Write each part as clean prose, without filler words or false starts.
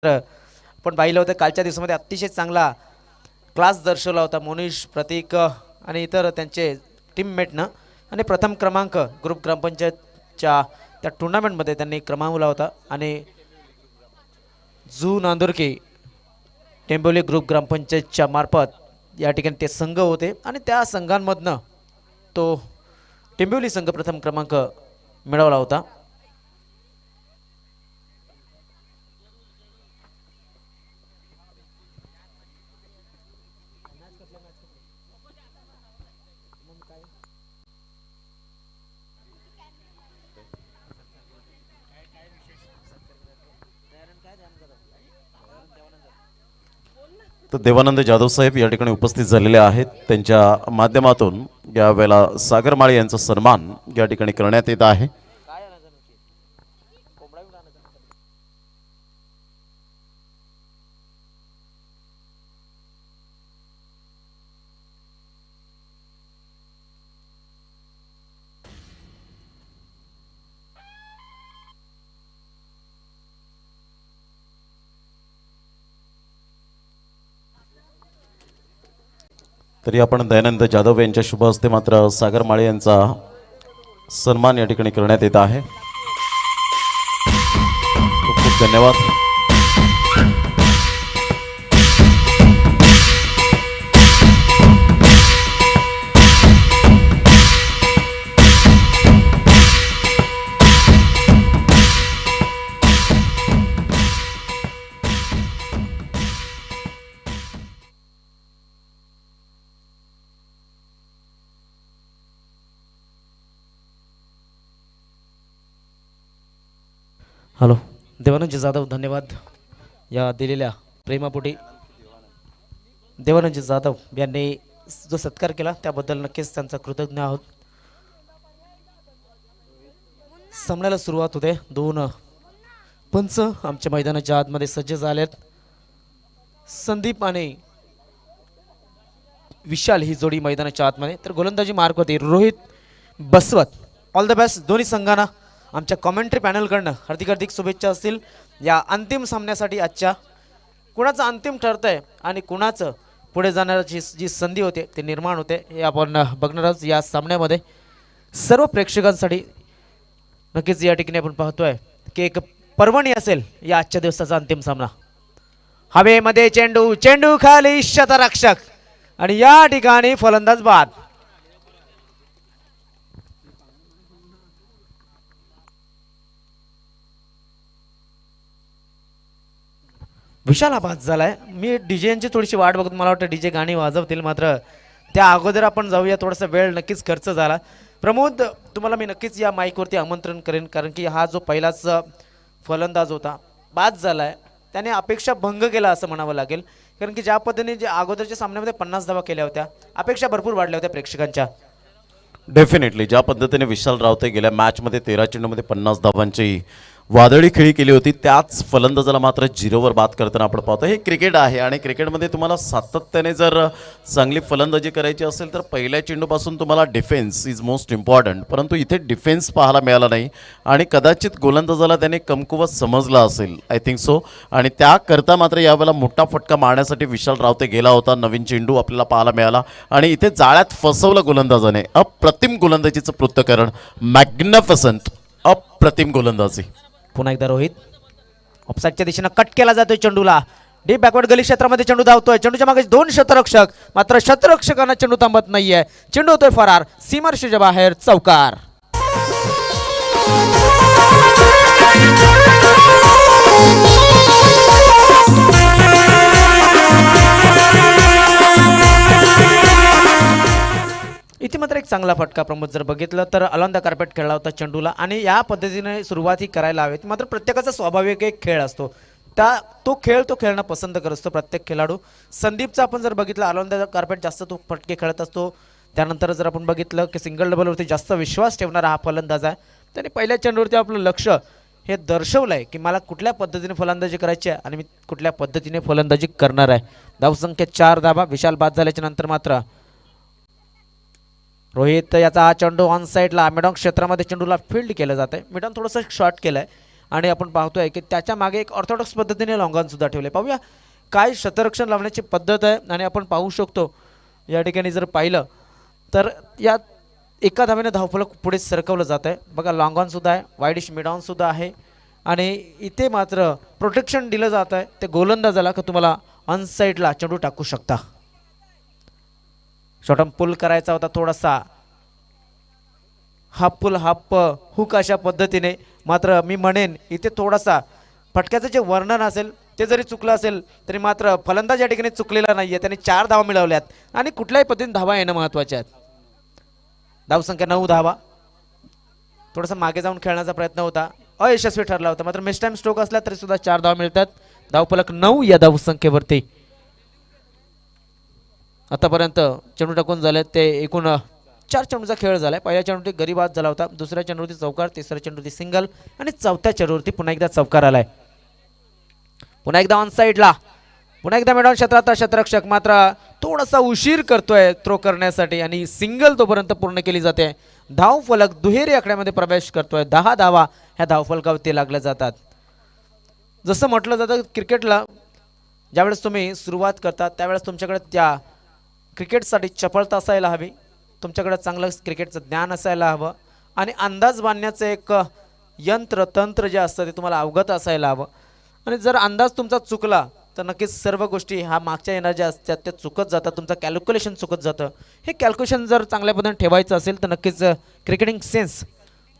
पण पाहिलं होतं कालच्या दिवसामध्ये अतिशय चांगला क्लास दर्शवला होता मोनिश प्रतीक आणि इतर त्यांचे टीममेटनं आणि प्रथम क्रमांक ग्रुप ग्रामपंचायतच्या त्या टुर्नामेंटमध्ये त्यांनी क्रमावला होता आणि जू नांदुरकी टेंबोली ग्रुप ग्रामपंचायतच्या मार्फत या ठिकाणी ते संघ होते आणि त्या संघांमधनं तो टेंबोली संघ प्रथम क्रमांक मिळवला होता. तर देवानंद जाधव साहेब या ठिकाणी उपस्थित झालेले आहेत. त्यांच्या माध्यमातून यावेळेला सागर माळी यांचा सन्मान या ठिकाणी करण्यात येत आहे. तरी आपण दयानंद जाधव यांच्या शुभ हस्ते मात्र सागर माळे यांचा सन्मान या ठिकाणी करण्यात येत आहे. खूप खूप धन्यवाद. हॅलो देवानंद जाधव, धन्यवाद या दिलेल्या प्रेमापोटी. देवानंद जाधव यांनी जो सत्कार केला त्याबद्दल नक्कीच त्यांचा कृतज्ञ आहोत. सामन्याला सुरुवात होते. दोन पंच आमच्या मैदानाच्या आतमध्ये सज्ज झालेत. संदीप आणि विशाल ही जोडी मैदानाच्या आतमध्ये. तर गोलंदाजी मार्क होती रोहित बसवत. ऑल द बेस्ट दोन्ही संघांना आमच्या कॉमेंट्री पॅनलकडनं हार्दिक हार्दिक शुभेच्छा असतील या अंतिम सामन्यासाठी. आजच्या कुणाचं अंतिम ठरतंय आणि कुणाचं पुढे जाण्याची जी संधी होते ते निर्माण होते हे आपण बघणार आहोत या सामन्यामध्ये. सर्व प्रेक्षकांसाठी नक्कीच या ठिकाणी आपण पाहतोय की एक पर्वणी असेल या आजच्या दिवसाचा अंतिम सामना. हवेमध्ये चेंडू, चेंडू खाली शतरक्षक आणि या ठिकाणी फलंदाज बाद. विशाल हा बाद झालाय. मी डीजेची थोडीशी वाट बघत, मला वाटतं डीजे गाणी वाजवतील, मात्र त्या अगोदर आपण जाऊया. थोडासा वेळ नक्कीच खर्च झाला. प्रमोद, तुम्हाला मी नक्कीच या माईकवरती आमंत्रण करेन, कारण की हा जो पहिलाच फलंदाज होता बाद झालाय त्याने अपेक्षा भंग केला असं म्हणावं लागेल. कारण की ज्या पद्धतीने जे अगोदरच्या सामन्यामध्ये 50 धावा केल्या होत्या, अपेक्षा भरपूर वाढल्या होत्या प्रेक्षकांच्या. डेफिनेटली ज्या पद्धतीने विशाल रावते गेल्या मॅचमध्ये 13 चेंडूमध्ये 50 धावांची वादळी खेळी केली होती, त्याच फलंदाजाला मात्र 0वर बाद करताना आपण पाहतो. हे क्रिकेट आहे आणि क्रिकेटमध्ये तुम्हाला सातत्याने जर चांगली फलंदाजी करायची असेल तर पहिल्या चेंडूपासून तुम्हाला डिफेन्स इज मोस्ट इम्पॉर्टंट. परंतु इथे डिफेन्स पाहायला मिळाला नाही आणि कदाचित गोलंदाजाला त्याने कमकुवत समजला असेल, आय थिंक सो. आणि त्याकरता मात्र यावेळेला मोठा फटका मारण्यासाठी विशाल रावते गेला होता. नवीन चेंडू आपल्याला पाहायला मिळाला आणि इथे जाळ्यात फसवलं गोलंदाजाने. अप्रतिम गोलंदाजीचं पृथ्थकरण, मॅग्निफिसंट, अप्रतिम गोलंदाजी. पुन्हा एकदा रोहित ऑफसाईडच्या दिशेनं कट केला जातोय चेंडूला. डीप बॅकवर्ड गली क्षेत्रामध्ये चेंडू धावतोय. चेंडूच्या मागे दोन शतरक्षक, मात्र शतरक्षकांना चेंडू थांबत नाहीये. चेंडू होतोय फरार, सीमारेषेच्या बाहेर, चौकार. इथे मात्र एक चांगला फटका प्रमोद जर बघितलं तर अलॉन द कार्पेट खेळला होता चेंडूला आणि या पद्धतीने सुरुवात ही करायला हवी. मात्र प्रत्येकाचा स्वाभाविक एक खेळ असतो, तो खेळ तो खेळणं पसंत करत असतो प्रत्येक खेळाडू. संदीपचा आपण जर बघितलं अलॉन द कार्पेट जास्त तो फटके खेळत असतो. त्यानंतर जर आपण बघितलं की सिंगल डबलवरती जास्त विश्वास ठेवणारा हा फलंदाज आहे. त्याने पहिल्या चेंडूवरती आपलं लक्ष हे दर्शवलं आहे की मला कुठल्या पद्धतीने फलंदाजी करायची आहे आणि मी कुठल्या पद्धतीने फलंदाजी करणार आहे. धावसंख्या 4 धावा. विशाल बाद झाल्याच्या नंतर मात्र रोहित याचा हा चेंडू ऑन साईडला मिडॉन क्षेत्रामध्ये चेंडूला फील्ड केलं जात आहे. मिडॉन थोडंसं शॉर्ट केलं आहे आणि आपण पाहतोय की त्याच्या मागे एक ऑर्थोडॉक्स पद्धतीने लॉंगॉन सुद्धा ठेवले. पाहूया काय शतरक्षण लावण्याची पद्धत आहे. आणि आपण पाहू शकतो या ठिकाणी जर पाहिलं तर या एका धावेने धावफलक पुढे सरकवलं जात आहे. बघा लॉंगॉन सुद्धा आहे, वाईडिश मिडॉन सुद्धा आहे आणि इथे मात्र प्रोटेक्शन दिलं जात आहे. ते गोलंदाजाला का तुम्हाला अनसाईडला चेंडू टाकू शकता. शॉर्टम पुल करायचा होता थोडासा, हाफ पुल हाफ हुक अशा पद्धतीने. मात्र मी म्हणेन इथे थोडासा फटक्याचं जे वर्णन असेल ते जरी चुकलं असेल तरी मात्र फलंदाज या ठिकाणी चुकलेला नाही आहे. त्याने 4 धावा मिळवल्यात आणि कुठल्याही पद्धतीने धावा येणं महत्त्वाचे आहेत. धावसंख्या 9 धावा. थोडासा मागे जाऊन खेळण्याचा प्रयत्न होता, अयशस्वी ठरला होता. मात्र मिस टाइम स्ट्रोक असला तरी सुद्धा 4 धावा मिळतात. धावफलक 9 या धावसंख्येवरती. आतापर्यंत चेंडू टाकून झाले ते एकूण 4 चेंडूचा खेळ झालाय. पहिल्या चेंडूवरती गडी बाद झाला होता, दुसऱ्या चेंडूवरती चौकार, तिसऱ्या चेंडूवरती सिंगल आणि चौथ्या चेंडूवरती पुन्हा एकदा चौकार आलाय. पुन्हा एकदा ऑन साईडला, पुन्हा एकदा मिडॉन क्षेत्रात क्षेत्ररक्षक मात्र थोडासा उशीर करतोय थ्रो करण्यासाठी आणि सिंगल तोपर्यंत पूर्ण केली जाते. धाव फलक दुहेरी आकड्यामध्ये प्रवेश करतोय. 10 धावा ह्या धावफलकावरती लागल्या जातात. जसं म्हटलं जातं क्रिकेटला ज्यावेळेस तुम्ही सुरुवात करता त्यावेळेस तुमच्याकडे त्या क्रिकेटसाठी चपळता असायला हवी, तुमच्याकडे चांगलं क्रिकेटचं ज्ञान असायला हवं आणि अंदाज बांधण्याचं एक यंत्र तंत्र जे असतं ते तुम्हाला अवगत असायला हवं. आणि जर अंदाज तुमचा चुकला तर नक्कीच सर्व गोष्टी ह्या मागच्या येणाऱ्या ज्या असतात त्या चुकत जातात. तुमचं कॅल्क्युलेशन चुकत जातं. हे कॅल्क्युलेशन जर चांगल्या पद्धतीने ठेवायचं असेल तर नक्कीच क्रिकेटिंग सेन्स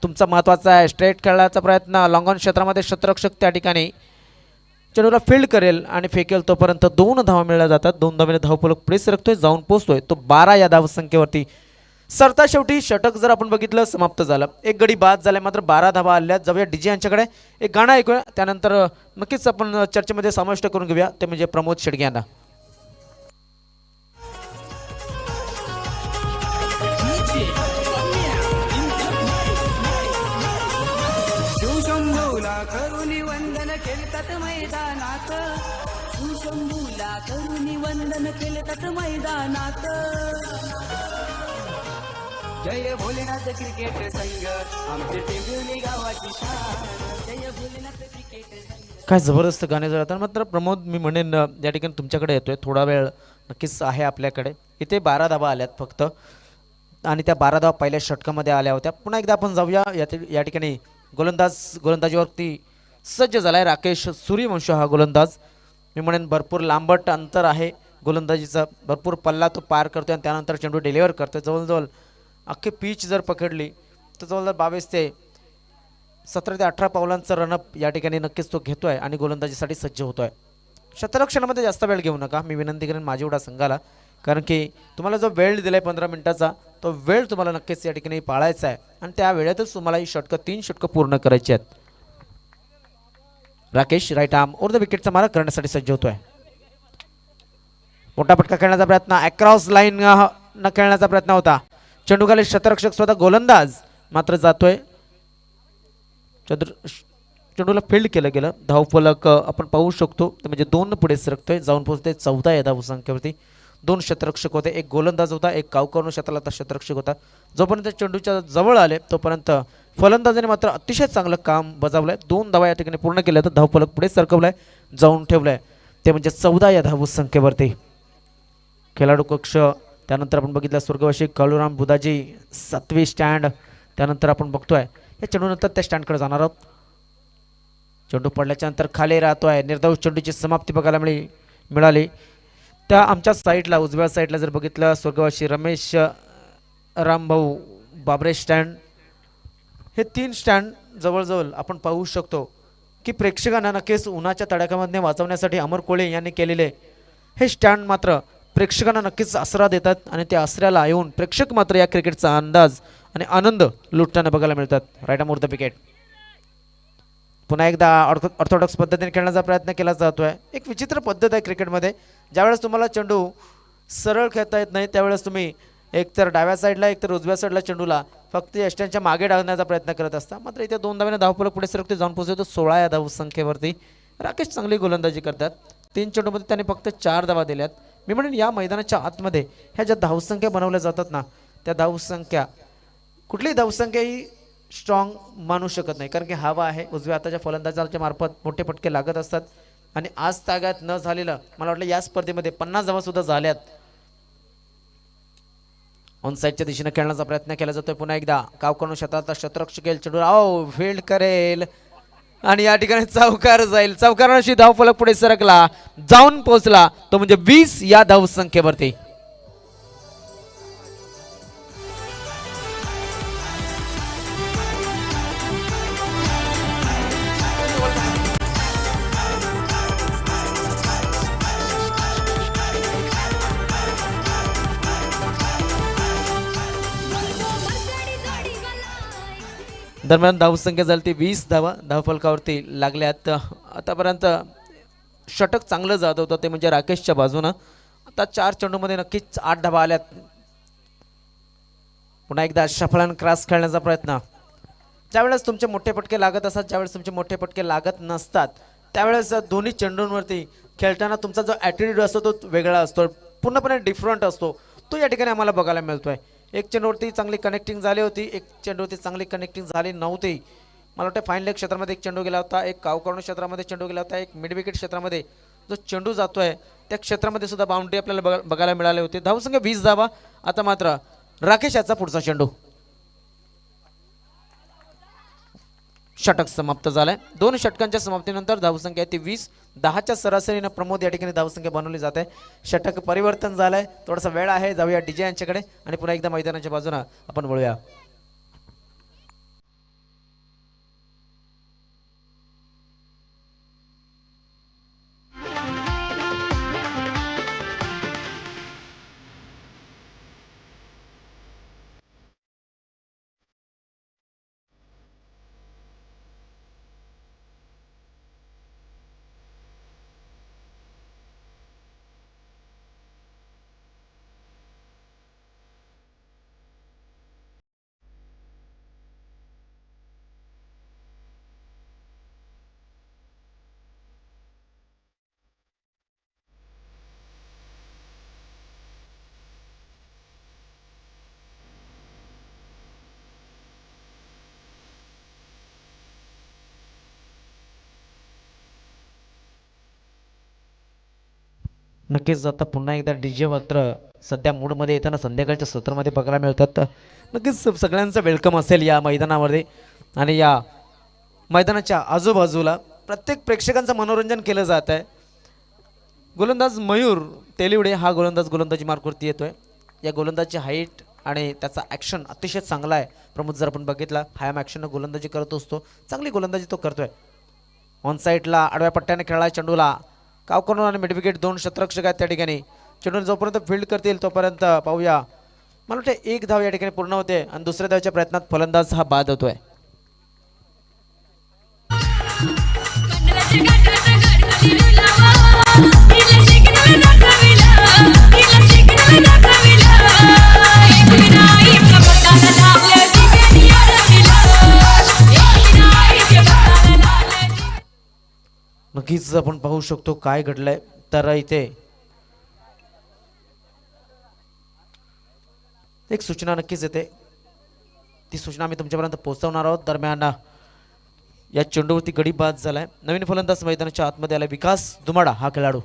तुमचा महत्त्वाचा आहे. स्ट्रेट खेळण्याचा प्रयत्न, लॉंगॉन क्षेत्रामध्ये क्षेत्ररक्षक त्या ठिकाणी चेंडूला फील्ड करेल आणि फेकेल तोपर्यंत 2 धावा मिळल्या जातात. 2 धावेने धावफलक पुढे सरकतोय, जाऊन पोहोचतोय तो 12 या धावसंख्येवरती. सरता शेवटी षटक जर आपण बघितलं समाप्त झालं, एक गडी बाद झाला, मात्र 12 धावा आल्या. जाऊया डीजे यांच्याकडे, एक गाणं ऐकूया, त्यानंतर नक्कीच आपण चर्चेमध्ये समाविष्ट करून घेऊया, ते म्हणजे प्रमोद शेडगे यांना. करुणी वंदन खेळतात मैदानात, शंभूला करुणी वंदन खेळतात मैदानात. जय भोलेनाथ क्रिकेट संघ आमचे टेंभुर्णी गावाची शान, जय भोलेनाथ क्रिकेट संघ. काय जबरदस्त गाणे जळतात. मात्र प्रमोद मी म्हणेन या ठिकाणी तुमच्याकडे येतोय, थोडा वेळ नक्कीच आहे आपल्याकडे. इथे 12 धावा आल्यात फक्त आणि त्या 12 धावा पहिल्या षटकामध्ये आल्या होत्या. पुन्हा एकदा आपण जाऊया. या ठिकाणी गोलंदाजीवरती सज्ज झालाय राकेश सूर्यवंश हा गोलंदाज. मी म्हणेन भरपूर लांबट अंतर आहे गोलंदाजीचा, भरपूर पल्ला तो पार करतोय आणि त्यानंतर चेंडू डिलिव्हर करतोय. जवळजवळ अख्खी पिच जर पकडली तर जवळजवळ 22 ते 17 ते 18 पावलांचा रनअप या ठिकाणी नक्कीच तो घेतोय आणि गोलंदाजीसाठी सज्ज होतोय. क्षेत्ररक्षणामध्ये जास्त वेळ घेऊ नका, मी विनंती करेन माझीवडा संघाला, कारण की तुम्हाला जो वेळ दिलाय 15 मिनिटाचा तो वेळ तुम्हाला नक्कीच या ठिकाणी पाळायचा आहे आणि त्या वेळेतच तुम्हाला ही षटकं 3 षटकं पूर्ण करायची आहेत. Rakesh right arm over the विकेटचा मारा करण्यासाठी सज्ज होतोय. मोठा पटका खेळण्याचा प्रयत्न, अक्रॉस लाईन न खेळण्याचा प्रयत्न होता. चेंडूखाली क्षेत्ररक्षक स्वतः गोलंदाज मात्र जातोय. चेंडूला फील्ड केलं गेलं. धावफलक आपण पाहू शकतो ते म्हणजे 2 पुढे सरकतोय, जाऊन पोहोचते 14 या धावसंख्येवरती. 2 क्षेत्ररक्षक होते, एक गोलंदाज होता, एक कावकर्ण क्षेत्राला क्षेत्ररक्षक होता. जोपर्यंत चेंडूच्या जवळ आले तोपर्यंत फलंदाजाने मात्र अतिशय चांगलं काम बजावलंय. 2 धावा या ठिकाणी पूर्ण केल्या तर धावफलक पुढे सरकवलाय, जाऊन ठेवलाय, ते म्हणजे 14 या धावसंख्येवरती. खेळाडू कक्ष त्यानंतर आपण बघितलं स्वर्गवासी कालूराम बुधाजी 7वी स्टँड. त्यानंतर आपण बघतोय या चेंडूनंतर त्या स्टँडकडे जाणार आहोत. चेंडू पडल्याच्या नंतर खाली राहतोय. निर्धाव चेंडूची समाप्ती बघायला मिळाली. त्या आमच्या साईडला उजव्या साईडला जर बघितलं स्वर्गवासी रमेश रामभाऊ बाबरे स्टँड. हे 3 स्टँड जवळजवळ आपण पाहू शकतो की प्रेक्षकांना नक्कीच उन्हाच्या तडाख्यामध्ये वाचवण्यासाठी अमर कोळे यांनी केलेले हे स्टँड मात्र प्रेक्षकांना नक्कीच आसरा देतात आणि त्या आसऱ्याला येऊन प्रेक्षक मात्र या क्रिकेटचा अंदाज आणि आनंद लुटताना बघायला मिळतात. Right arm over the wicket. पुन्हा एकदा ऑर्थोडॉक्स पद्धतीने खेळण्याचा प्रयत्न केला जातोय. एक विचित्र पद्धत आहे क्रिकेटमध्ये, ज्यावेळेस तुम्हाला चेंडू सरळ खेळता येत नाही त्यावेळेस तुम्ही एकतर डाव्या साईडला एकतर उजव्या साईडला चेंडूला फक्त यष्ट्यांच्या मागे डाळण्याचा प्रयत्न करत असता. मात्र इथे 2 धावेने धावफलक पुढे सरकते, जाऊन पोहोचतो 16 या धावसंख्येवरती. राकेश चांगली गोलंदाजी करतात. 3 चेंडूमध्ये त्याने फक्त 4 धावा दिल्यात. मी म्हणेन या मैदानाच्या आतमध्ये ह्या ज्या धावसंख्या बनवल्या जातात ना, त्या धावसंख्या कुठलीही धावसंख्या ही स्ट्रॉंग मानू शकत नाही, कारण की हवा आहे. उजव्या हाताच्या फलंदाजाच्या मार्फत मोठे फटके लागत असतात आणि आज तागात न झालेलं मला वाटलं या स्पर्धेमध्ये 50 धावा सुद्धा झाल्यात. ऑन साईडच्या दिशेने खेळण्याचा प्रयत्न केला जातोय. पुन्हा एकदा कावकर्ण क्षेत्रात शतरक्षक येईल, चेंडू फील्ड करेल आणि या ठिकाणी चौकार जाईल. चौकाराशी धावफलक पुढे सरकला, जाऊन पोहोचला तो म्हणजे 20 या धाव संख्येवरती. दरम्यान धावसंख्या झाली ती 20 धावा धावफलकावरती लागल्यात. आतापर्यंत षटक चांगलं जात होतं ते म्हणजे राकेशच्या बाजूनं. आता 4 चेंडूमध्ये नक्कीच 8 धावा आल्यात. पुन्हा एकदा शफल क्रॉस खेळण्याचा प्रयत्न. ज्यावेळेस तुमचे मोठे पटके लागत असतात, ज्यावेळेस तुमचे मोठे पटके लागत नसतात, त्यावेळेस दोन्ही चेंडूंवरती खेळताना तुमचा जो ॲटिट्यूड असतो तो वेगळा असतो, पूर्णपणे डिफरंट असतो. तो या ठिकाणी आम्हाला बघायला मिळतोय. एक चेंडूवरती चांगली कनेक्टिंग झाली होती, एक चेंडूवरती चांगली कनेक्टिंग झाली नव्हती. मला वाटतं फाईन लेग क्षेत्रामध्ये एक चेंडू गेला होता, एक कावकर्ण क्षेत्रामध्ये चेंडू गेला होता, एक मिड विकेट क्षेत्रामध्ये जो चेंडू जातोय त्या क्षेत्रामध्ये सुद्धा बाउंड्री आपल्याला बघायला मिळाली होती. धावसंख्या 20 धावा. आता मात्र राकेश याचा पुढचा चेंडू. षटक समाप्त झालंय. 2 षटकांच्या समाप्तीनंतर धावसंख्या ती 20. 10च्या सरासरीनं प्रमोद या ठिकाणी धावसंख्या बनवली जाते. षटक परिवर्तन झालंय, थोडासा वेळ आहे. जाऊया डीजे यांच्याकडे आणि पुन्हा एकदा मैदानाच्या बाजूने आपण वळूया. नक्कीच आता पुन्हा एकदा डीजे मात्र सध्या मूडमध्ये येताना संध्याकाळच्या सत्रामध्ये बघायला मिळतात. नक्कीच सगळ्यांचं वेलकम असेल या मैदानामध्ये आणि या मैदानाच्या आजूबाजूला प्रत्येक प्रेक्षकांचं मनोरंजन केलं जात आहे. गोलंदाज मयूर तेलिवडे हा गोलंदाज गोलंदाजी मार्कवरती येतोय. या गोलंदाजची हाईट आणि त्याचा ॲक्शन अतिशय चांगला आहे. प्रमोद जर आपण बघितला हायम ॲक्शननं गोलंदाजी करत असतो, चांगली गोलंदाजी तो करतोय. ऑन साईडला आडव्या पट्ट्याने खेळला चेंडूला कावकर्ण आणि मिड विकेट 2 शतरक्षक आहेत त्या ठिकाणी. चेंडू जोपर्यंत फील्ड करतील तोपर्यंत पाहूया. मला वाटतं 1 धाव या ठिकाणी पूर्ण होते आणि दुसऱ्या धावच्या प्रयत्नात फलंदाज हा बाद होतोय. नक्कीच आपण पाहू शकतो काय घडलंय. तर इथे एक सूचना नक्कीच येते, ती सूचना आम्ही तुमच्यापर्यंत पोहोचवणार आहोत. दरम्यान या चेंडूवरती गडी बाद झालाय. नवीन फलंदाज मैदानाच्या आतमध्ये आला विकास दुमाडा हा खेळाडू.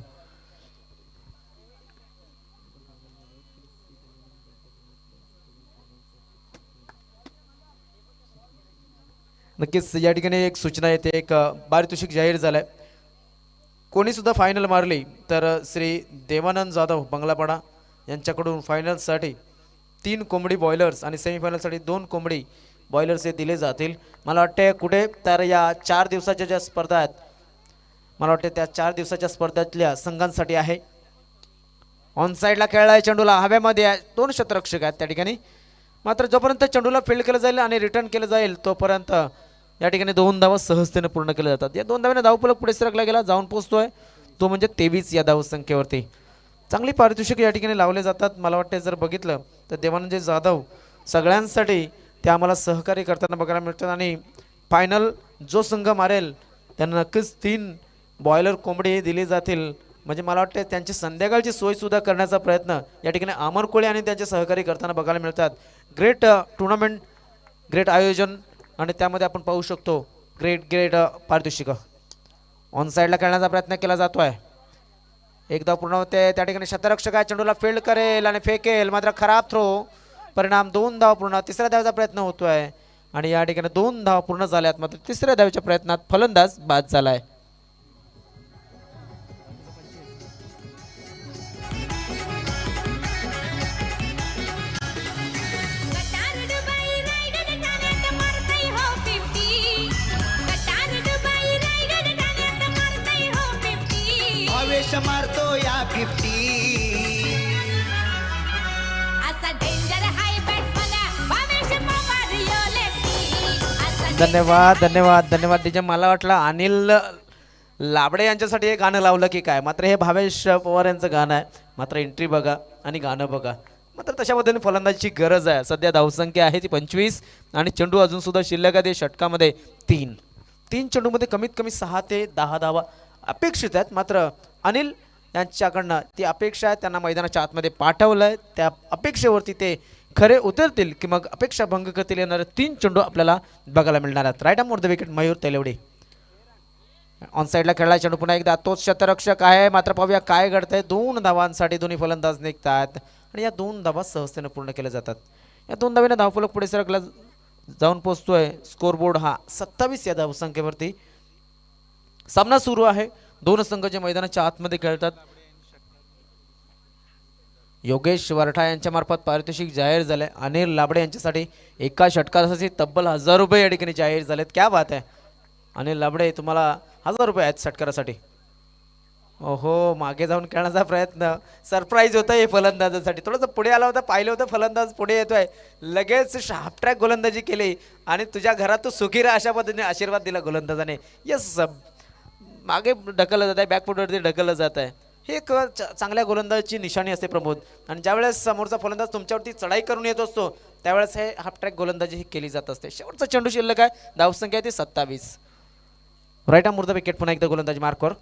नक्कीच या ठिकाणी एक सूचना येते, एक पारितोषिक जाहीर झालंय. कोणी सुद्धा फायनल मारली तर श्री देवानंद जाधव बंगलापाडा यांच्याकडून फायनलसाठी 3 कोंबडी बॉयलर्स आणि सेमीफायनलसाठी 2 कोंबडी बॉयलर्स हे दिले जातील. मला वाटते कुठे तर या 4 दिवसाच्या ज्या स्पर्धा आहेत, मला वाटते त्या 4 दिवसाच्या स्पर्धेतल्या संघांसाठी आहे. ऑन साईडला खेळलाय चेंडूला, हवेमध्ये 2 शतरक्षक आहेत त्या ठिकाणी. मात्र जोपर्यंत चेंडूला फील्ड केलं जाईल आणि रिटर्न केलं जाईल तोपर्यंत या ठिकाणी 2 धावा सहजतेने पूर्ण केल्या जातात. या 2 धाव्याने धावफलक पुढे सरकला गेला, जाऊन पोहोचतोय तो म्हणजे 23 या धावसंख्येवरती. चांगली पारितोषिक या ठिकाणी लावले जातात. मला वाटते जर बघितलं तर देवानंद जाधव सगळ्यांसाठी ते आम्हाला सहकार्य करताना बघायला मिळतात आणि फायनल जो संघ मारेल त्यांना नक्कीच 3 बॉयलर कोंबडी दिली जातील. म्हणजे मला वाटतं त्यांची संध्याकाळची सोयसुद्धा करण्याचा प्रयत्न या ठिकाणी अमर कोळी आणि त्यांचे सहकारी करताना बघायला मिळतात. ग्रेट टुर्नामेंट, ग्रेट आयोजन आणि त्यामध्ये आपण पाहू शकतो ग्रेट ग्रेट पारितोषिक ऑन साईडला खेळण्याचा प्रयत्न केला जातो आहे. एकदा पूर्ण होते त्या ठिकाणी शतरक्षक आहे, चेंडूला फील्ड करेल आणि फेकेल, मात्र खराब थ्रो. परिणाम 2 धाव पूर्ण. तिसऱ्या धावेचा प्रयत्न होतोय आणि या ठिकाणी 2 धाव पूर्ण झाल्यात, मात्र तिसऱ्या धावेच्या प्रयत्नात फलंदाज बाद झालाय. भावेश मारतो या 50. धन्यवाद धन्यवाद धन्यवाद डीजे. मला वाटलं अनिल लाबडे यांच्यासाठी हे गाणं लावलं की काय, मात्र हे भावेश पवार यांचं गाणं आहे. मात्र एंट्री बघा आणि गाणं बघा. मात्र तशा पद्धतीने फलंदाजीची गरज आहे. सध्या धावसंख्या आहे ती 25 आणि चेंडू अजून सुद्धा शिल्लक आहे षटकामध्ये 3 चेंडूमध्ये कमीत कमी 6 ते 10 धावा अपेक्षित आहेत. मात्र अनिल यांच्याकडनं ती अपेक्षा आहे, त्यांना मैदानाच्या आतमध्ये पाठवलं आहे. त्या अपेक्षेवरती ते खरे उतरतील की मग अपेक्षा भंग करतील येणारे 3 चेंडू आपल्याला बघायला मिळणार आहेत. राईट आर्म वर the wicket Mayur Telwade. On साईडला खेळला चेंडू पुन्हा एकदा तोच शतरक्षक आहे. मात्र पाहूया काय घडतंय. 2 धावांसाठी दोन्ही फलंदाज निघतात आणि या 2 धावा सहजतेने पूर्ण केल्या जातात. या 2 धावेने धावफलक पुढे सरकला जाऊन पोहोचतोय. स्कोरबोर्ड हा 27 या धावसंख्येवरती. सामना सुरू आहे. 2 संघ जे मैदानाच्या आतमध्ये खेळतात. योगेश वरठा यांच्या मार्फत पारितोषिक जाहीर झाले. अनिल लाबडे यांच्यासाठी एका षटकासाठी तब्बल 1000 रुपये या ठिकाणी जाहीर झालेत. क्या बात आहे अनिल लाबडे, तुम्हाला 1000 रुपये आहेत षटकारासाठी. ओहो, मागे जाऊन खेळण्याचा प्रयत्न. सरप्राईज होतं हे फलंदाजासाठी. थोडंसं पुढे आला होता, पाहिलं होतं फलंदाज पुढे येतोय, लगेच हाफ ट्रॅक गोलंदाजी केली आणि तुझ्या घरात तू सुखी राहा अशा पद्धतीने आशीर्वाद दिला गोलंदाजाने. यस, मागे ढकललं जात आहे, बॅकफुटवरती ढकललं जात आहे. हे एक चांगल्या गोलंदाजाची निशाणी असते प्रमोद. आणि ज्यावेळेस समोरचा फलंदाज तुमच्यावरती चढाई करून येत असतो त्यावेळेस हे हाफ ट्रॅक गोलंदाजी ही केली जात असते. शेवटचा चेंडू शिल्लक आहे. धावसंख्या आहे ती 27. राईट आर्म वर द विकेट. पुन्हा एकदा गोलंदाजी मार्कवर.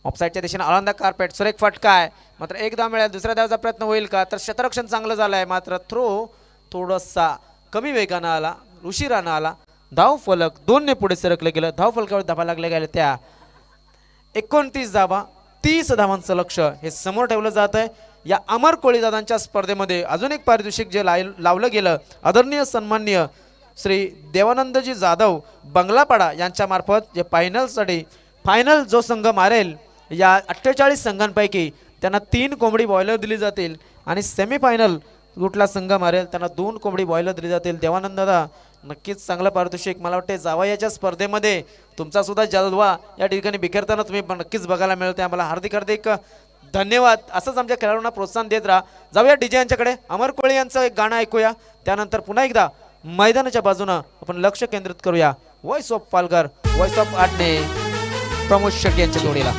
ऑफसाईडच्या दिशेने आळंदा कार्पेट. सुरेख फटका आहे, मात्र एक धाव मिळेल. दुसऱ्या धावाचा प्रयत्न होईल का, तर क्षेत्ररक्षण चांगलं झालं आहे, मात्र थ्रो थोडासा कमी वेगानं आला, उशिरानं आला. धाव फलक 2ने पुढे सरकलं गेलं. धाव फलकावर धावा लागल्या गेल्या त्या 29 धावा, 30 धावांचं लक्ष हे समोर ठेवलं जात आहे. या अमर कोळीदादांच्या स्पर्धेमध्ये अजून एक पारितोषिक जे लावलं गेलं, आदरणीय सन्माननीय श्री देवानंदजी जाधव बंगलापाडा यांच्या मार्फत जे फायनल जो संघ मारेल या 48 संघांपैकी त्यांना 3 कोंबडी बॉयलर दिली जातील आणि सेमीफायनल कुठला संघ मारेल त्यांना 2 कोंबडी बॉयलर दिली जातील. देवानंद दादा, नक्कीच चांगलं पारितोषिक. मला वाटते जावयाच्या स्पर्धेमध्ये तुमचा सुद्धा जलवा या ठिकाणी बिखरताना तुम्ही नक्कीच बघायला मिळते. आम्हाला हार्दिक हार्दिक धन्यवाद. असंच आमच्या खेळाडूंना प्रोत्साहन देत राहा. जाऊया डीजे यांच्याकडे. अमर कोळी यांचं एक गाणं ऐकूया, त्यानंतर पुन्हा एकदा मैदानाच्या बाजूनं आपण लक्ष केंद्रित करूया. Voice of Palghar, voice of Adane, Pramod Shetty यांच्या जोडीला.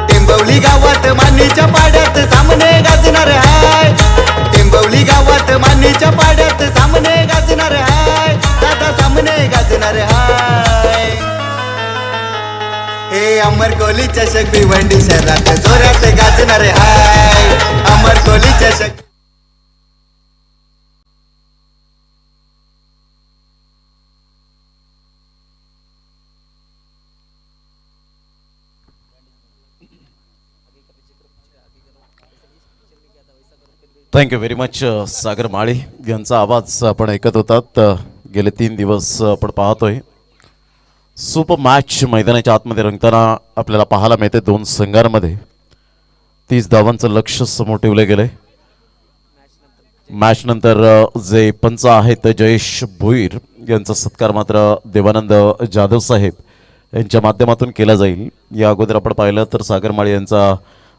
टेंबवली गावात मानीच्या पाड्यात सामने गाजणार हाय. टेंबवली गावात मानीच्या पाड्यात सामने गाजणार हाय. दादा सामने गाजणार हाय. हे अमर कोहली चषक भिवंडी शहरात जोरात गाजणार हाय. अमर कोहली चषक. Thank you very much. Sagar Mali यांचा आवाज आपण ऐकत होतात. गेले 3 दिवस आपण पाहतोय सुपर मॅच मैदानाच्या आतमध्ये रंगताना आपल्याला पाहायला मिळते. 2 संघांमध्ये 30 धावांचं लक्ष समोर ठेवले गेले. मॅच नंतर जे पंच आहेत जयेश भोईर यांचा सत्कार मात्र देवानंद जाधव साहेब यांच्या माध्यमातून केला जाईल. या अगोदर आपण पाहिलं तर सागर माळी यांचा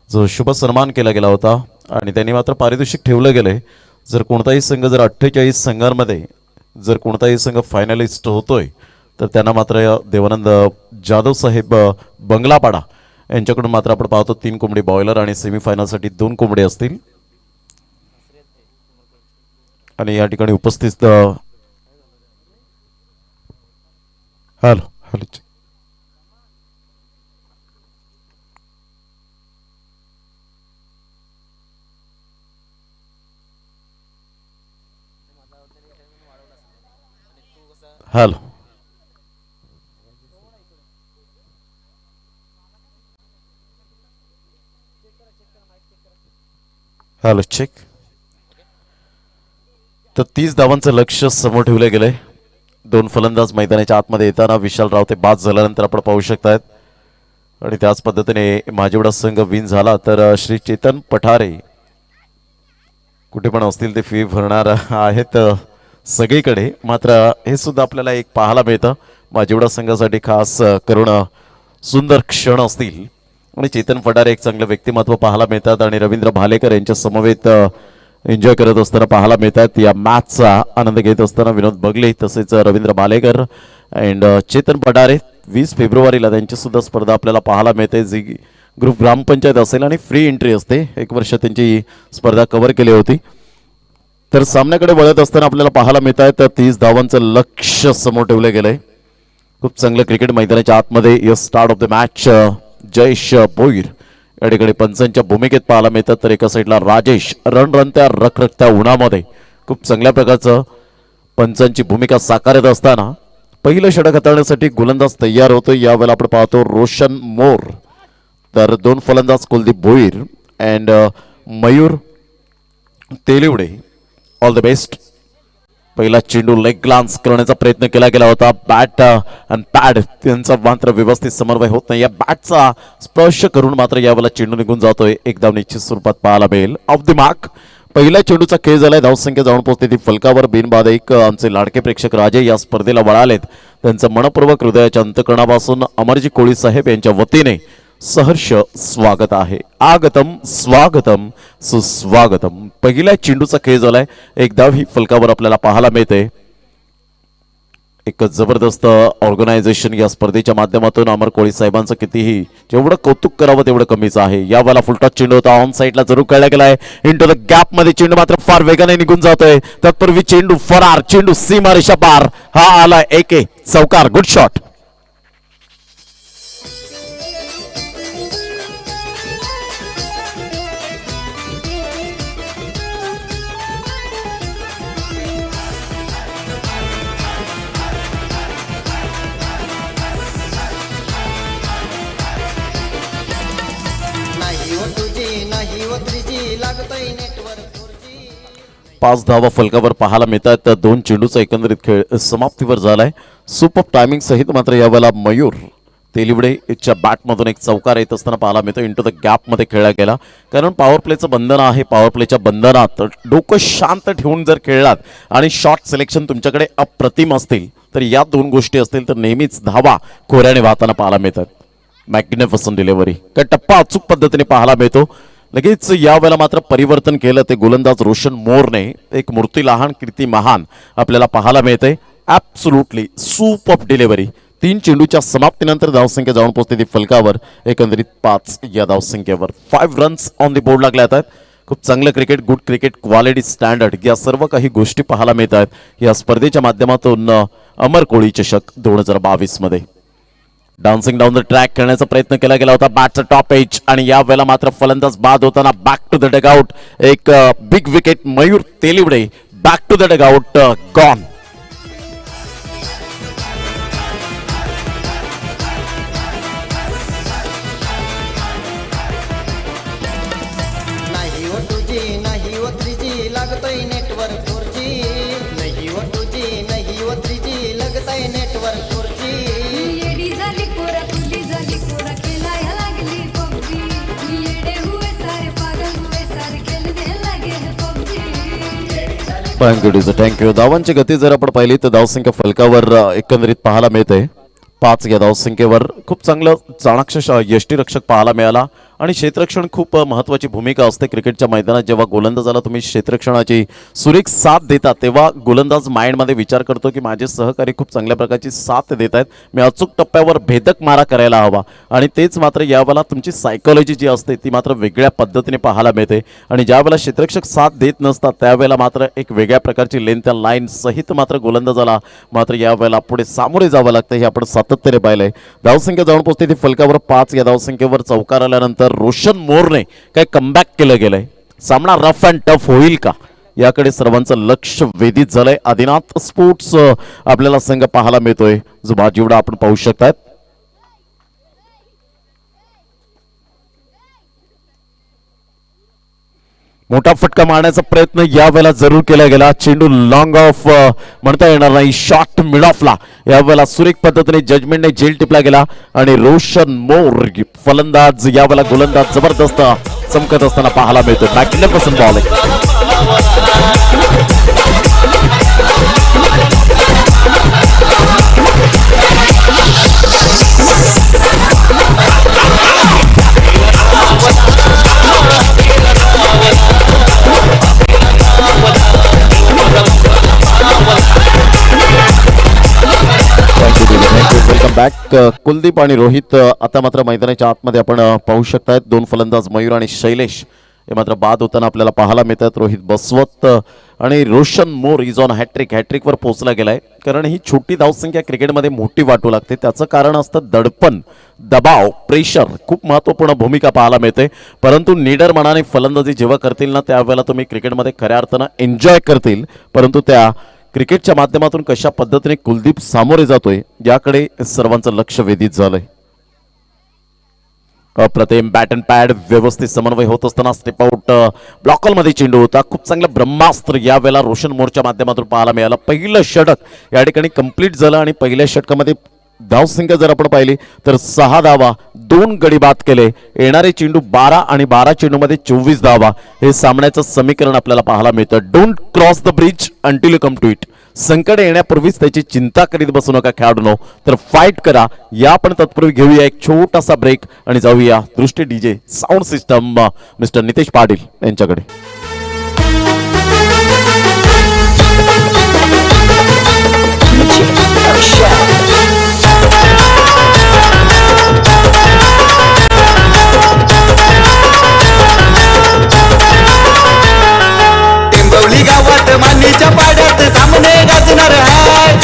जो शुभ सन्मान केला गेला होता आणि त्यांनी मात्र पारितोषिक ठेवलं गेले. जर कोणताही संघ जर 48 संघांमध्ये जर कोणताही संघ फायनलिस्ट होतोय तर त्यांना मात्र देवानंद जाधव साहेब बंगलापाडा यांच्याकडून मात्र आपण पाहतो 3 कोंबडी बॉयलर आणि सेमीफायनलसाठी 2 कोंबडी असतील. आणि या ठिकाणी उपस्थित हॅलो हॅलो हॅलो चेक. तर 30 धावांचं लक्ष समोर ठेवलं गेलंय. 2 फलंदाज मैदानाच्या आतमध्ये येताना विशाल रावते बाद झाल्यानंतर आपण पाहू शकतायत आणि त्याच पद्धतीने माझेवडा संघ विन झाला तर श्री चेतन पठारे कुठे पण असतील ते फी भरणार आहेत सगळीकडे. मात्र हे सुद्धा आपल्याला एक पाहायला मिळतं. माझेवडा संघासाठी खास करून सुंदर क्षण असतील आणि चेतन पठारे एक चांगलं व्यक्तिमत्व पाहायला मिळतात आणि रवींद्र भालेकर यांच्या समवेत एन्जॉय करत असताना पाहायला मिळतात. या मॅचचा आनंद घेत असताना विनोद बगले तसेच रवींद्र भालेकर अँड चेतन पठारे 20 फेब्रुवारीला त्यांची सुद्धा स्पर्धा आपल्याला पाहायला मिळते जी ग्रुप ग्रामपंचायत असेल आणि फ्री एंट्री असते. 1 वर्ष त्यांची स्पर्धा कव्हर केली होती. तर सामन्याकडे वळत असताना आपल्याला पाहायला मिळत आहे तर 30 धावांचं लक्ष समोर ठेवलं गेलंय. खूप चांगलं क्रिकेट मैदानाच्या आतमध्ये य start of the match Jayesh Bhoir या ठिकाणी पंचांच्या भूमिकेत पाहायला मिळतात. तर एका साईडला राजेश रणरणत्या रखरखत्या उन्हामध्ये खूप चांगल्या प्रकारचं पंचांची भूमिका साकारत असताना पहिलं षटक हाताळण्यासाठी गोलंदाज तयार होतो. यावेळेला आपण पाहतो रोशन मोर. तर 2 फलंदाज Kuldeep Bhoir and Mayur Telwade. All the best. पहिला चेंडू लेग ग्लान्स करण्याचा प्रयत्न केला गेला होता. बॅट आणि पॅड त्यांचा मात्र व्यवस्थित समन्वय होत नाही. या बॅटचा स्पर्श करून मात्र यावेळेला चेंडू निघून जातोय. एकदम निश्चित स्वरूपात पाहायला मिळेल. ऑफ द मार्क पहिल्या चेंडूचा खेळ झालाय. धावसंख्या जाऊन पोहोचते ती फलकावर. बिनबाद एक आमचे लाडके प्रेक्षक राजे या स्पर्धेला वळालेत. त्यांचं मनपूर्वक हृदयाच्या अंतकरणापासून अमरजी कोळी साहेब यांच्या वतीने सहर्ष स्वागत आहे. आगतम स्वागतम सुस्वागतम. पहिल्या चेंडूचा खेळ झालाय. एक धाव ही फलकावर आपल्याला पाहायला मिळते. एक जबरदस्त ऑर्गनायझेशन या स्पर्धेच्या माध्यमातून अमर कोळी साहेबांचं कितीही जेवढं कौतुक करावं तेवढं कमीच आहे. यावेळेला फुलटॉस चेंडू होता. ऑन साईडला जरूर खेळला गेलाय. इंटू द गॅप मध्ये चेंडू मात्र फार वेगाने निघून जातोय. तत्पूर्वी चेंडू फरार. चेंडू सीमारेषा पार. हा आला एक चौकार. Good shot. नाही हो 2G नाही हो 3G लागतोय नेटवर्क 4G. 5 धावा फलकावर पाहायला मिळतात. तर 2 चेंडूचा एकंदरीत खेळ समाप्तीवर झालाय. सुपर टायमिंग सहित मात्र यावेळेला मयूर तेलिवडेच्या बॅटमधून एक चौकार येत असताना पाहायला मिळतो. इंटू द गॅपमध्ये खेळला गेला. कारण पॉवर प्लेचं बंधन आहे. पॉवर प्लेच्या बंधनात डोकं शांत ठेवून जर खेळलात आणि शॉट सिलेक्शन तुमच्याकडे अप्रतिम असतील तर या 2 गोष्टी असतील तर नेहमीच धावा खोऱ्याने वाहताना पाहायला मिळतात. मॅग्निफिसंट डिलिव्हरी का टप्पा अचूक पद्धतीने पाहायला मिळतो. लगेच यावेळेला मात्र परिवर्तन केलं ते गोलंदाज रोशन मोरने. एक मूर्ती लहान कीर्ती महान आपल्याला पाहायला मिळते. Absolutely super delivery. 3 चेंडूच्या समाप्तीनंतर धावसंख्या जाऊन पोहोचते ती फलकावर. एकंदरीत 5 या धावसंख्येवर 5 रन्स ऑन दी बोर्ड लागले आहेत. खूप चांगलं cricket, good cricket, quality standard या सर्व काही गोष्टी पाहायला मिळत आहेत या स्पर्धेच्या माध्यमातून अमर कोळी चषक 2022 मध्ये. डान्सिंग डाऊन द ट्रॅक करण्याचा प्रयत्न केला गेला होता. बॅटचा टॉप एज आणि या वेळेला मात्र फलंदाज बाद होताना बॅक टू द डगआउट. एक big wicket Mayur Telwade. Back to the dugout. Gone. नाही हो 2G नाही हो 3G लागतोय नेटवर्क 4G. नाही हो 2G नाही हो 3G लागतोय नेटवर्क 4G. येडी झाली पोरा खुली झाली पोरा खेळायला लागली पबजी. येडे हुए सारे पागल हुए सारे खेळने लगे हैं पबजी. थँक्यू. धावांची गती जर आपण पाहिली तर धावसंख्या फलकावर एकंदरीत पाहायला मिळते. 5 या धावसंख्येवर खूप चांगलं चाणाक्ष यष्टीरक्षक पाहायला मिळाला आणि क्षेत्ररक्षण खूप महत्त्वाची भूमिका असते क्रिकेटच्या मैदानात. जेव्हा गोलंदाजाला तुम्ही क्षेत्ररक्षणाची सुरेख साथ देता तेव्हा गोलंदाज माइंडमध्ये विचार करतो की माझे सहकारी खूप चांगल्या प्रकारची साथ देत आहेत. मी अचूक टप्प्यावर भेदक मारा करायला हवा आणि तेच मात्र यावेळेला तुमची सायकोलॉजी जी असते ती मात्र वेगळ्या पद्धतीने पाहायला मिळते. आणि ज्यावेळेला क्षेत्ररक्षक साथ देत नसतात त्यावेळेला मात्र एक वेगळ्या प्रकारची लेन त्या लाईन सहित मात्र गोलंदाजाला मात्र यावेळेला पुढे सामोरे जावं लागतं. हे आपण सातत्याने पाहिलंय. धावसंख्या जाऊन पोहोचते ती फलकावर 5 या धावसंख्येवर चौकार आल्यानंतर रोशन मोरने काय कमबॅक केलं गेलंय. सामना रफ अँड टफ होईल का याकडे सर्वांचं लक्ष वेधित झालंय. आदिनाथ स्पोर्ट्स आपल्याला संघ पाहायला मिळतोय, जो बाजीवडा आपण पाहू शकतात. मोठा फटका मारण्याचा प्रयत्न यावेळेला जरूर केला गेला. चेंडू लॉंग ऑफ म्हणता येणार नाही, शॉट मिड ऑफला यावेळेला सुरेख पद्धतीने जजमेंटने झेल टिपला गेला आणि रोशन मोर फलंदाज यावेळेला गोलंदाज जबरदस्त चमकत असताना पाहायला मिळतो. Magnificent bowling. Welcome back. Kuldeep आणि रोहित आता मात्र मैदानाच्या आतमध्ये आपण पाहू शकताय. दोन फलंदाज मयूर आणि शैलेश हे मात्र बाद होताना आपल्याला पाहायला मिळतात. रोहित बसवत आणि रोशन मोर इज ऑन हॅट्रिकवर पोहोचला गेलाय. कारण ही छोटी धावसंख्या क्रिकेटमध्ये मोठी वाटू लागते. त्याचं कारण असतं दडपण, दबाव, प्रेशर. खूप महत्त्वपूर्ण भूमिका पाहायला मिळते. परंतु निडर मनाने फलंदाजी जेव्हा करतील ना, त्यावेळेला तुम्ही क्रिकेटमध्ये खऱ्या अर्थानं एन्जॉय करतील. परंतु त्या क्रिकेटच्या माध्यमातून कशा पद्धतीने कुलदीप सामोरे जातोय याकडे सर्वांचं लक्ष वेधित झालंय. अप्रतिम बॅट अँड पॅड व्यवस्थित समन्वय होत असताना स्टेप आउट ब्लॉकलमध्ये चेंडू होता. खूप चांगलं ब्रह्मास्त्र यावेळेला रोशन मोरच्या माध्यमातून पाहायला मिळालं. पहिलं षटक या ठिकाणी कंप्लीट झालं आणि पहिल्या षटकामध्ये धावसंख्या जर आपण पाहिली तर 6 धावा, 2 गडी बाद केले. येणारे चेंडू 12 आणि 12 चेंडूमध्ये 24 धावा. हे सामन्याचं समीकरण आपल्याला पाहायला मिळतं. Don't cross the bridge until you come to it. संकट येण्यापूर्वीच त्याची चिंता करीत बसू नका खेळाडूंनो, तर फाईट करा. या आपण तत्पूर्वी घेऊया एक छोटासा ब्रेक आणि जाऊया दृष्टी DJ sound system mister Nitesh Patil यांच्याकडे. टेंबवली गावात मानीच्या पाड्यात सामने गाजणार हाय.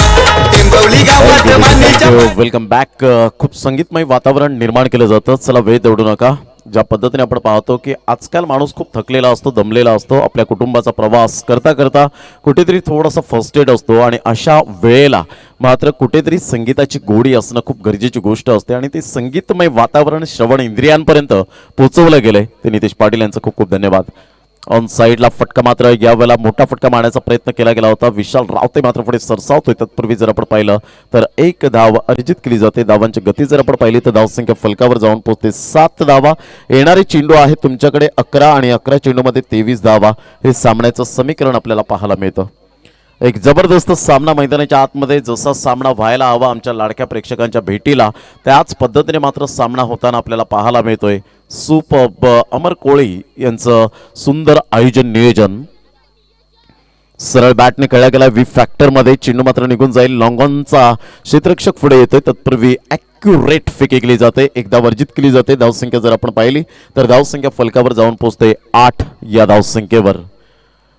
टेंबवली गावात मानीच्या वेलकम बॅक. खूप संगीतमय वातावरण निर्माण केलं जातं. चला वेळ दौडू नका. ज्या पद्धतीने आपण पाहतो की आजकाल माणूस खूप थकलेला असतो, दमलेला असतो. आपल्या कुटुंबाचा प्रवास करता करता कुठेतरी थोडासा फर्स्टेड असतो आणि अशा वेळेला मात्र कुठेतरी संगीताची गोडी असणं खूप गरजेची गोष्ट असते आणि ते संगीतमय वातावरण श्रवण इंद्रियांपर्यंत पोहोचवलं गेलंय ते नितेश पाटील यांचं खूप खूप धन्यवाद. ऑन साईडला फटका मात्र यावेळेला मोठा फटका मारण्याचा प्रयत्न केला गेला होता. विशाल रावते मात्र पुढे सरसावतोय. तत्पूर्वी जर आपण पाहिलं तर 1 धाव अर्जित केली जाते. धावांची गती जर आपण पाहिली तर धावसंख्या फलकावर जाऊन पोहोचते 7 धावा. येणारे चेंडू आहेत तुमच्याकडे 11 आणि 11 चेंडूमध्ये 23 धावा. हे सामन्याचं समीकरण आपल्याला पाहायला मिळतं. एक जबरदस्त सामना मैदानाच्या आतमध्ये जसा सामना व्हायला हवा आमच्या लाडक्या प्रेक्षकांच्या भेटीला, त्याच पद्धतीने मात्र सामना होताना आपल्याला पाहायला मिळतोय. सुपर्ब अमर कोळी यांचं सुंदर आयोजन नियोजन. सरळ बॅटने खेळला गेला. वी फॅक्टर मध्ये चेंडू मात्र निघून जाईल. लॉंगॉनचा क्षेत्ररक्षक पुढे येतोय. तत्पूर्वी ॲक्युरेट फेकी केली जाते. एकदा वर्जित केली जाते. धावसंख्या जर आपण पाहिली तर धावसंख्या फलकावर जाऊन पोहोचते 8 या धावसंख्येवर.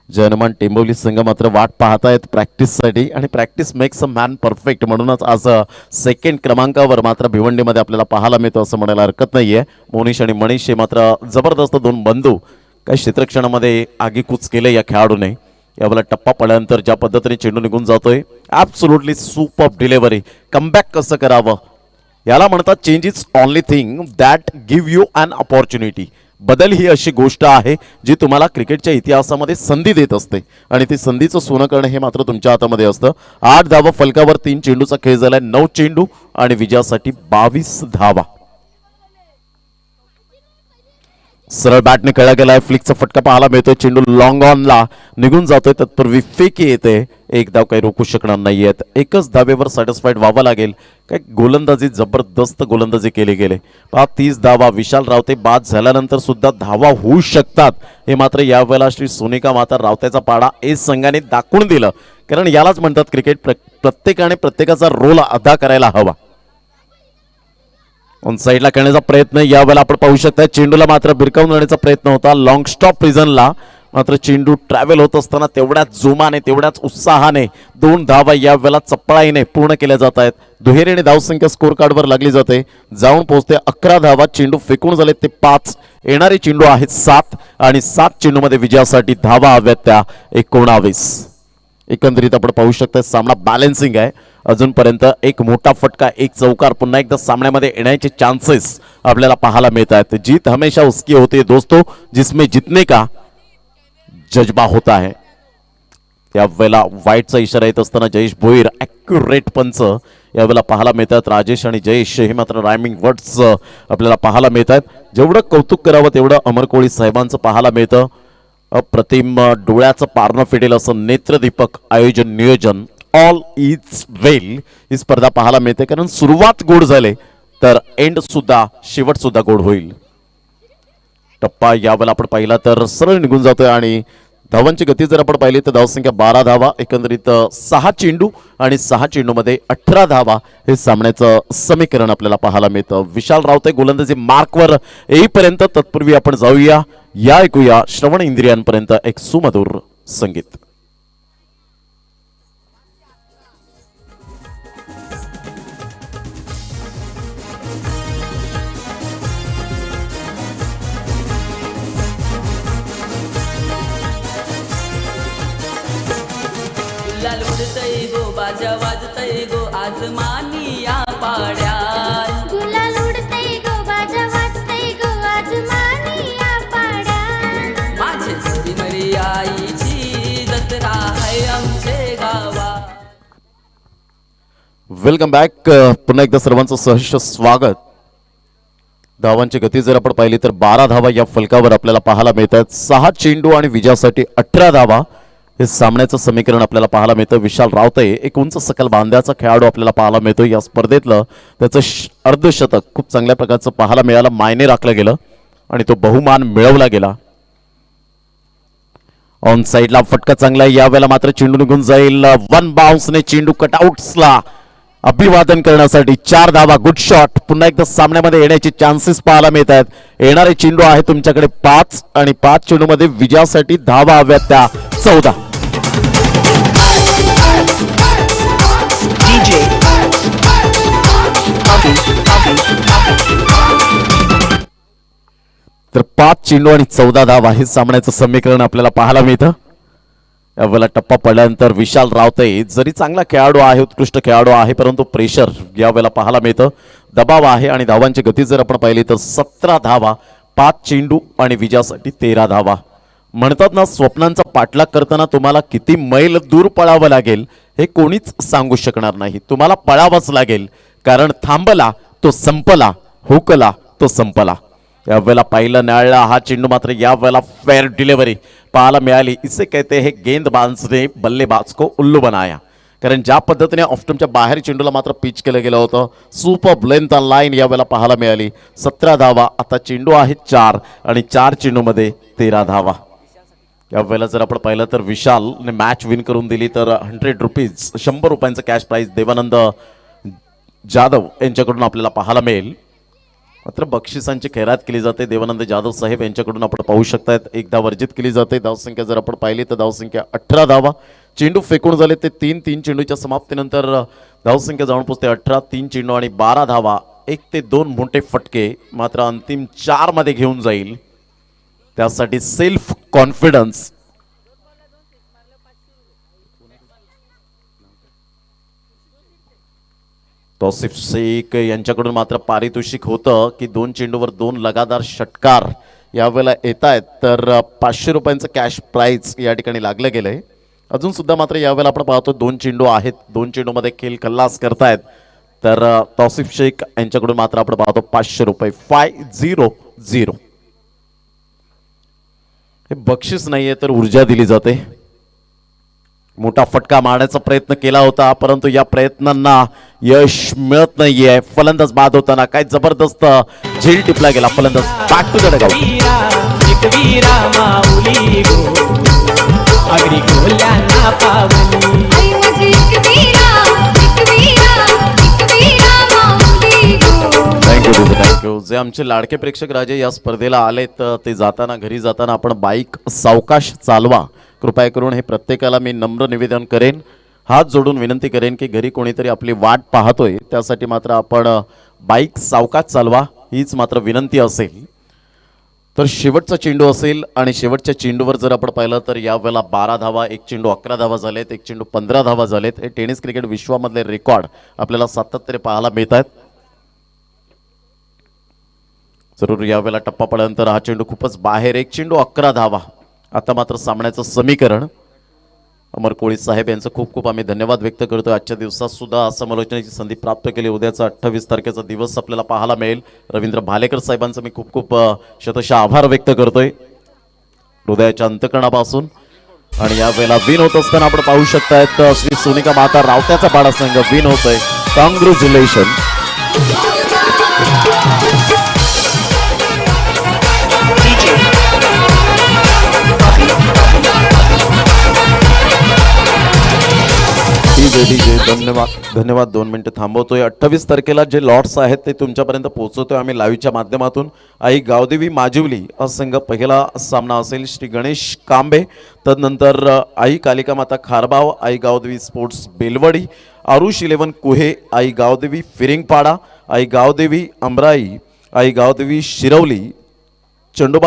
जनमान टेंबवली संघ मात्र वाट पाहतायत प्रॅक्टिससाठी आणि practice makes a man perfect. म्हणूनच आज सेकंड क्रमांकावर मात्र भिवंडीमध्ये आपल्याला पाहायला मिळतं असं म्हणायला हरकत नाहीये. मोनिश आणि मनीष हे मात्र जबरदस्त दोन बंधू काही क्षेत्रक्षणामध्ये आगीकूच केले या खेळाडूने. यावेळेला टप्पा पडल्यानंतर ज्या पद्धतीने चेंडू निघून जातोय, ॲब्सोल्युटली सुपर डिलिव्हरी. कमबॅक कसं करावं याला म्हणतात change is only thing that give you an opportunity. बदल ही अशी गोष्ट आहे जी तुम्हाला क्रिकेटच्या इतिहासामध्ये संधी देत असते आणि ती संधीचं सोनं करणं हे मात्र तुमच्या हातामध्ये असतं. 8 धावा फलकावर 3 चेंडूचा खेळ झालाय. 9 चेंडू आणि विजयासाठी 22 धावा. सरळ बॅटने खेळला गेलाय. फ्लिकचा फटका पाहायला मिळतोय. चेंडू लॉंग ऑनला निघून जातोय. तत्पूर्वी फेकी येते. एक धाव काही रोखू शकणार नाहीयेत. एकच धावेवर सॅटिस्फाईड व्हावं लागेल. काय गोलंदाजी, जबरदस्त गोलंदाजी केली गेले. 30 धावा. विशाल रावते बाद झाल्यानंतर सुद्धा धावा होऊ शकतात हे मात्र यावेळेला श्री सोनिका माता रावतेचा पाडा एस संघाने दाखवून दिलं. कारण यालाच म्हणतात क्रिकेट प्रत्येकाने प्रत्येकाचा रोल अदा करायला हवा. ऑन साईडला खेळण्याचा प्रयत्न यावेळेला आपण पाहू शकता. चेंडूला मात्र भिरकावून आणण्याचा प्रयत्न होता. लॉंग स्टॉप प्रिझनला मात्र चेंडू ट्रॅव्हल होत असताना तेवढ्याच जोमाने तेवढ्याच उत्साहाने 2 धावा या वेळेला चपळाईने पूर्ण केल्या जात आहेत. दुहेरीने धावसंख्या स्कोर कार्डवर लागली जाते. जाऊन पोहोचते 11 धावा. चेंडू फेकून झाले ते 5. येणारे चेंडू आहेत 7 आणि 7 चेंडूमध्ये विजयासाठी धावा हव्यात त्या 19. एकंदरीत आपण पाहू शकता सामना बॅलन्सिंग आहे. अजूनपर्यंत एक मोठा फटका, एक चौकार, पुन्हा एकदा सामन्यामध्ये येण्याचे चान्सेस आपल्याला पाहायला मिळत आहेत. जीत हमेशा उसकी होती है दोस्तों जिसमें जितने का जज्बा होता है. यावेळेला वाईटचा इशारा येत असताना जयेश भोईर ॲक्युरेट पंच यावेळेला पाहायला मिळतात. राजेश आणि जयेश हे मात्र रायमिंग वर्ड्स आपल्याला पाहायला मिळत आहेत. जेवढं कौतुक करावं तेवढं अमर कोळी साहेबांचं पाहायला मिळतं. अप्रतिम डोळ्याचं पारणं फिटेल असं नेत्रदीपक आयोजन नियोजन ऑल इज वेल ही स्पर्धा पाहायला मिळते. कारण सुरुवात गोड झाले तर एंड सुद्धा शेवट सुद्धा गोड होईल. टप्पा यावेळेला आपण पाहिला तर सरळ निघून जातोय आणि धावांची गती जर आपण पाहिली तर धावसंख्या 12 धावा. एकंदरीत 6 चेंडू आणि 6 चेंडूमध्ये 18 धावा हे सामन्याचं समीकरण आपल्याला पाहायला मिळतं. विशाल रावते गोलंदाजी मार्कवर येईपर्यंत तत्पूर्वी आपण जाऊया या ऐकूया श्रवण इंद्रियांपर्यंत एक सुमधुर संगीत. गुलाल उडतय गो बाजा वाजतय गो आज मानिया पाड्यात. गुलाल उडतय गो बाजा वाजतय गो आज मानिया पाड्यात. माझे जोडी मरी आईची जत्रा आहे आमचे गावा. Welcome back. पुन्हा एकदा सर्वांचं सहर्ष स्वागत. धावांची गती जर आपण पाहिली तर 12 धावा या फलकावर आपल्याला पाहायला मिळतात. 6 चेंडू आणि विजयासाठी 18 धावा हे सामन्याचं समीकरण आपल्याला पाहायला मिळतं. विशाल रावते एक उंच सकल बांध्याचा खेळाडू आपल्याला पाहायला मिळतो. या स्पर्धेतलं त्याचं अर्धशतक खूप चांगल्या प्रकारचं पाहायला मिळालं, मायने राखलं गेलं आणि तो बहुमान मिळवला गेला. ऑन साईडला फटका चांगला आहे. यावेळेला मात्र चेंडू निघून जाईल. 1 बाउन्सने चेंडू कटआउट्सला अभिवादन करण्यासाठी 4 धावा. Good shot. पुन्हा एकदा सामन्यामध्ये येण्याचे चान्सेस पाहायला मिळत आहेत. येणारे चेंडू आहे तुमच्याकडे 5 आणि 5 चेंडूमध्ये विजयासाठी धावा हव्यात त्या 14. तर 5 चेंडू आणि 14 धावा हे सामन्याचं समीकरण आपल्याला पाहायला मिळतं. यावेळेला टप्पा पडल्यानंतर विशाल रावते जरी चांगला खेळाडू आहे, उत्कृष्ट खेळाडू आहे, परंतु प्रेशर यावेळेला पाहायला मिळतं. दबाव आहे आणि धावांची गती जर आपण पाहिली तर 17 धावा, 5 चेंडू आणि विजयासाठी 13 धावा. म्हणतात ना स्वप्नांचा पाठलाग करताना तुम्हाला किती मैल दूर पळावं लागेल हे कोणीच सांगू शकणार नाही. तुम्हाला पळावंच लागेल कारण थांबला तो संपला, हुकला तो संपला. यावेळेला पाहिलं न्याळला हा चेंडू मात्र यावेळेला फेअर डिलिव्हरी पाहायला मिळाली. इसे कहते हैं गेंदबाज ने बल्लेबाज को उल्लू बनाया. कारण ज्या पद्धतीने ऑफ्टमच्या बाहेर चेंडूला मात्र पिच केलं गेलं होतं. सुपर लेंथ लाईन यावेळेला पाहायला मिळाली. 17 धावा. आता चेंडू आहेत 4 आणि 4 चेंडूमध्ये 13 धावा. यावेळेला जर आपण पाहिलं तर विशालने मॅच विन करून दिली तर 100 रुपीज 100 रुपयांचं कॅश प्राईज देवानंद जाधव यांच्याकडून आपल्याला पाहायला मिळेल. मात्र बक्षिसांची खैरात केली जाते. देवानंद जाधव साहेब यांच्याकडून आपण पाहू शकतात. एकदा वर्जित केली जाते. धावसंख्या जर आपण पाहिली तर धावसंख्या 18 धावा. चेंडू फेकून झाले ते 3 चेंडूच्या समाप्तीनंतर धावसंख्या जाऊन पोचते 18. 3 चेंडू आणि 12 धावा. 1 ते 2 मोठे फटके मात्र अंतिम 4 मध्ये घेऊन जाईल. त्यासाठी सेल्फ कॉन्फिडन्स तौसिफ शेख यांच्याकडून मात्र पारितोषिक होतं की 2 चेंडूवर 2 लगातार षटकार यावेळेला येत आहेत. तर 500 रुपयांचं कॅश प्राईज या ठिकाणी लागलं गेलंय. अजून सुद्धा मात्र यावेळेला आपण पाहतो 2 चेंडू आहेत. 2 चेंडूमध्ये खेळ खल्लास करतायत. तर तौसिफ शेख यांच्याकडून मात्र आपण पाहतो 500 रुपये 500. हे बक्षीस नाहीये तर ऊर्जा दिली जाते. मोठा फटका मारण्याचा प्रयत्न केला होता परंतु या प्रयत्नांना यश मिळत नाहीये. फलंदाज बाद होताना काय जबरदस्त झेल टिपला गेला. फलंदाज बॅक टू द डगआउट. आई माझी एक वीरा माऊली गो. थँक्यू. जे आमचे लाडके प्रेक्षक राजे या स्पर्धेला आलेत ते जाताना घरी जाताना आपण बाईक सावकाश चालवा कृपया करून, हे प्रत्येकाला मी नम्र निवेदन करेन, हात जोडून विनंती करेन की घरी कोणीतरी आपली वाट पाहतोय, त्यासाठी मात्र आपण बाईक सावकाश चालवा हीच मात्र विनंती असेल. तर शेवटचा चेंडू असेल आणि शेवटच्या चेंडूवर जर आपण पाहिलं तर यावेळेला 12 धावा, एक चेंडू 11 धावा झालेत, एक चेंडू 15 धावा झालेत. हे टेनिस क्रिकेट विश्वामधले रेकॉर्ड आपल्याला सातत्याने पाहायला मिळत आहेत. जरूर यावेळेला टप्पा पडल्यानंतर हा चेंडू खूपच बाहेर, एक चेंडू 11 धावा. आता मात्र सामन्याचं समीकरण. अमर कोळी साहेब यांचं खूप खूप आम्ही धन्यवाद व्यक्त करतोय. आजच्या दिवसात सुद्धा समालोचनाची संधी प्राप्त केली. उद्याचा 28 तारखेचा दिवस आपल्याला पाहायला मिळेल. रवींद्र भालेकर साहेबांचं मी खूप खूप शतशः आभार व्यक्त करतोय हृदयाच्या अंतकरणापासून. आणि या वेळेला विन होत असताना आपण पाहू शकतायत श्री सोनिका माता रावत्याचा पाडा संघ विन होतोय. कॉंग्रॅच्युलेशन. धन्यवाद धन्यवाद. 2 मिनिटं थांबवतोय. 28 तारखेला जे लॉट्स आहेत ते तुमच्यापर्यंत पोहोचवतोय आम्ही लाईव्हच्या माध्यमातून. आई गावदेवी माजिवली हा संघ पहिला सामना असेल. श्री गणेश कांबे, तदनंतर आई कालिका माता खारबाव, आई गावदेवी स्पोर्ट्स बेलवडी, आरुष 11 कुहे, आई गावदेवी फिरिंगपाडा, आई गावदेवी अमराई, आई गावदेवी शिरवली, चंडोबा